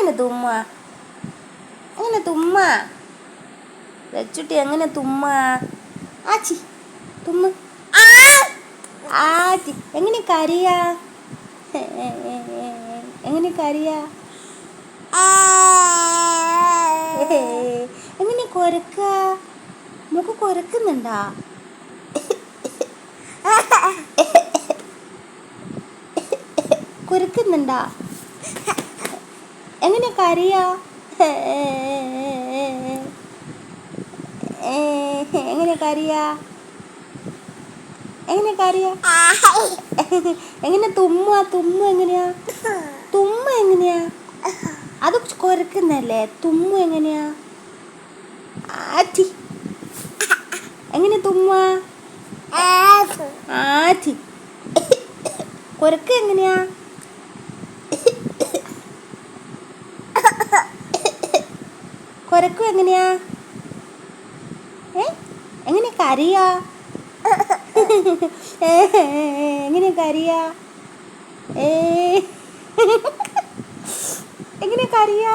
എങ്ങനെ തുമ്മ എങ്ങനെ തുമ്മ ലച്ചുട്ടി എങ്ങനെ തുമ്മ ആച്ചി തുമ്മ ആച്ചി എങ്ങനെ കരയാ എങ്ങനെ കരയാ എങ്ങനെ കൊരക്ക മുഖ കൊരക്കുന്നുണ്ടാ കൊരക്കുന്നുണ്ടാ എങ്ങനെ കരയാ എങ്ങനെ കരയാ എങ്ങനെ കരയാ എങ്ങനെ തുമ്മ തുമ്മ എങ്ങനെയാ തുമ്മ എങ്ങനെയാ അത് കൊരക്കുന്നല്ലേ തുമ്മ എങ്ങനെയാ ആറ്റി എങ്ങനെ തുമ്മ ആറ്റി കൊരക്ക എങ്ങനെയാ കൊരക്കും എങ്ങനെയാ എങ്ങനെ കരയാ എങ്ങനെ കരയാ എങ്ങനെ കരയാ